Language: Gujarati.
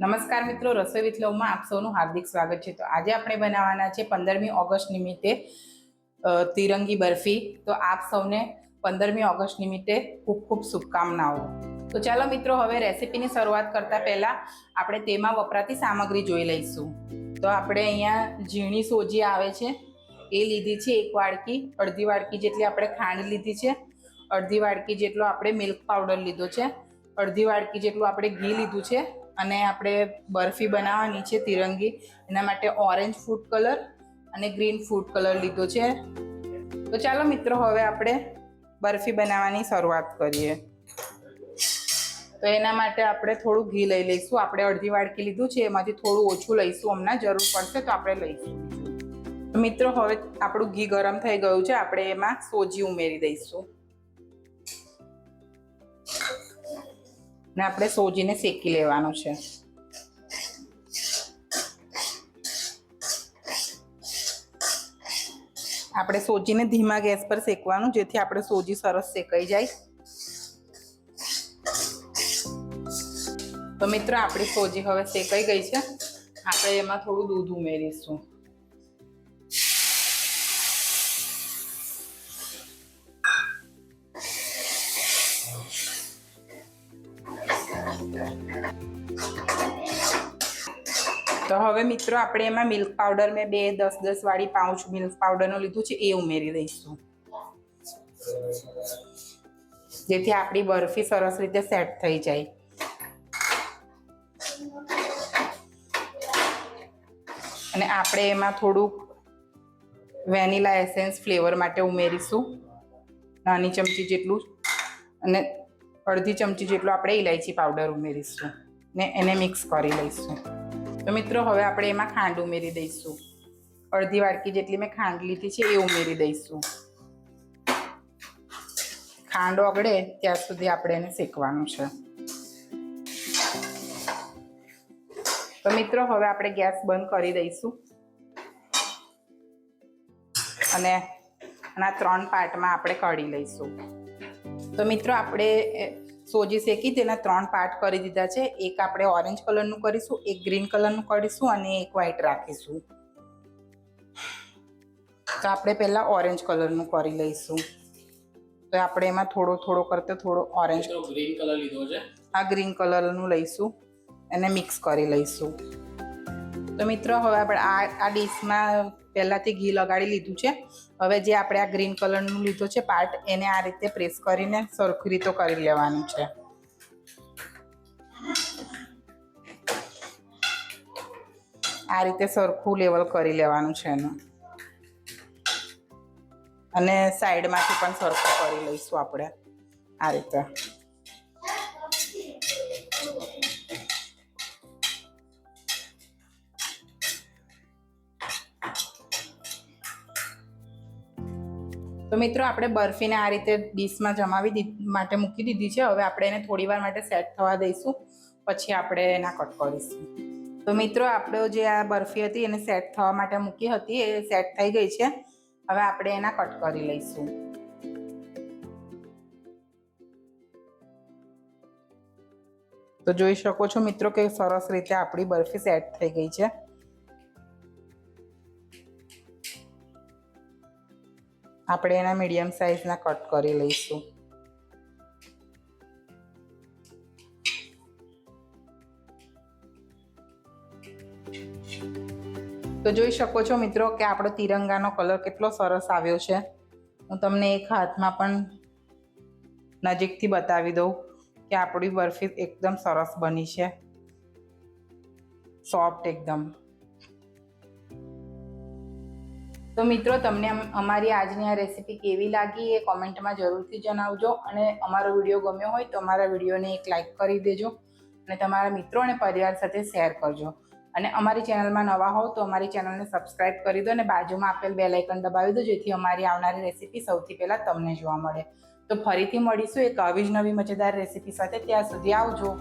નમસ્કાર મિત્રો, રસોઈ વિથ લવમાં આપ સૌનું હાર્દિક સ્વાગત છે। તો આજે આપણે બનાવવાના છે 15મી ઓગસ્ટ નિમિત્તે તિરંગી બરફી। તો આપ સૌને 15મી ઓગસ્ટ નિમિત્તે ખૂબ ખૂબ શુભકામનાઓ। તો ચાલો મિત્રો, હવે રેસીપીની શરૂઆત કરતા પહેલા આપણે તેમાં વપરાતી સામગ્રી જોઈ લઈશું। તો આપણે અહીંયા ઝીણી સોજી આવે છે એ લીધી છે 1 વાડકી, અડધી વાડકી જેટલી આપણે ખાંડ લીધી છે, અડધી વાડકી જેટલો આપણે મિલ્ક પાવડર લીધો છે, અડધી વાડકી જેટલું આપણે ઘી લીધું છે, અને આપણે બરફી બનાવવાની છે તિરંગી, એના માટે ઓરેન્જ ફૂડ કલર અને ગ્રીન ફૂડ કલર લીધો છે। તો ચાલો મિત્રો, હવે આપણે બરફી બનાવવાની શરૂઆત કરીએ। તો એના માટે આપણે થોડું ઘી લઈ લઈશું। આપણે અડધી વાડકી લીધું છે, એમાંથી થોડું ઓછું લઈશું, હમણાં જરૂર પડશે તો આપણે લઈશું। તો મિત્રો, હવે આપણું ઘી ગરમ થઈ ગયું છે, આપણે એમાં સોજી ઉમેરી દઈશું ને આપણે સોજીને શેકી લેવાનું છે। આપણે સોજીને ધીમા ગેસ પર શેકવાનું, જેથી આપણે સોજી સરસ શેકાઈ જાય। તો મિત્રો, આપણી સોજી હવે શેકાઈ ગઈ છે। આપણે એમાં થોડું દૂધ ઉમેરીશું। તો હવે મિત્રો, આપણે એમાં મિલ્ક પાવડર મેં 2 10-10 વાળી પાઉચ મિલ્ક પાવડરનું લીધું છે એ ઉમેરી દઈશું, જેથી આપણી બરફી સરસ રીતે સેટ થઈ જાય। અને આપણે એમાં થોડુંક વેનીલા એસેન્સ ફ્લેવર માટે ઉમેરીશું, નાની ચમચી જેટલું, અને અડધી ચમચી જેટલું આપણે ઇલાયચી પાવડર ઉમેરીશું ને એને મિક્સ કરી લઈશું। તો મિત્રો, હવે આપણે એમાં ખાંડ ઉમેરી દઈશું। અડધી વાડકી જેટલી મેં ખાંડ લીધી છે એ ઉમેરી દઈશું। ખાંડ ઓગળે ત્યાં સુધી આપણે એને શેકવાનું છે। તો મિત્રો, હવે આપણે ગેસ બંધ કરી દઈશું અને આના 3 પાર્ટમાં આપણે કાઢી લઈશું। તો મિત્રો, આપણે સોજી શેકી તેના 3 પાર્ટ કરી દીધા છે। એક આપણે ઓરેન્જ કલરનું કરીશું, એક ગ્રીન કલરનું કરીશું અને એક વ્હાઈટ રાખીશું। તો આપણે પહેલાં ઓરેન્જ કલરનું કરી લઈશું। તો આપણે એમાં થોડો કરતો થોડો ઓરેન્જ ગ્રીન કલર લીધો છે, આ ગ્રીન કલરનું લઈશું, એને મિક્સ કરી લઈશું। તો મિત્રો, હવે આપણે આ ડીશમાં પહેલાંથી ઘી લગાડી લીધું છે। હવે જે આપણે આ ગ્રીન કલરનું લીધું છે પાર્ટ, એને આ રીતે પ્રેસ કરીને સરખી રીતે કરી લેવાનું છે। આ રીતે સરખું લેવલ કરી લેવાનું છે એનું, અને સાઈડમાંથી પણ સરખું કરી લઈશું આપણે આ રીતે। તો મિત્રો, આપણે બરફીને આ રીતે ડીશમાં જમાવી માટે મૂકી દીધી છે। હવે આપણે એને થોડી વાર માટે સેટ થવા દઈશું, પછી આપણે એના કટ કરીશું। તો મિત્રો, આપણો જે આ બરફી હતી એને સેટ થવા માટે મૂકી હતી, એ સેટ થઈ ગઈ છે। હવે આપણે એના કટ કરી લઈશું। તો જોઈ શકો છો મિત્રો કે સરસ રીતે આપણી બરફી સેટ થઈ ગઈ છે। આપણે એના મીડિયમ સાઇઝના કટ કરી લઈશું। તો જોઈ શકો છો મિત્રો કે આપણો તિરંગાનો કલર કેટલો સરસ આવ્યો છે। હું તમને એક હાથમાં પણ નજીકથી બતાવી દઉં કે આપણી બરફી એકદમ સરસ બની છે, સોફ્ટ એકદમ। તો મિત્રો, તમને અમારી આજની આ રેસીપી કેવી લાગી એ કોમેન્ટમાં જરૂરથી જણાવજો, અને અમારો વિડીયો ગમ્યો હોય તો અમારા વિડીયોને એક લાઇક કરી દેજો, અને તમારા મિત્રો અને પરિવાર સાથે શેર કરજો। અને અમારી ચેનલમાં નવા હોવ તો અમારી ચેનલને સબસ્ક્રાઇબ કરી દો અને બાજુમાં આપેલ બેલ આઇકન દબાવી દો, જેથી અમારી આવનારી રેસીપી સૌથી પહેલાં તમને જોવા મળે। તો ફરીથી મળીશું એક આવી જ નવી મજેદાર રેસીપી સાથે। ત્યાં સુધી આવજો।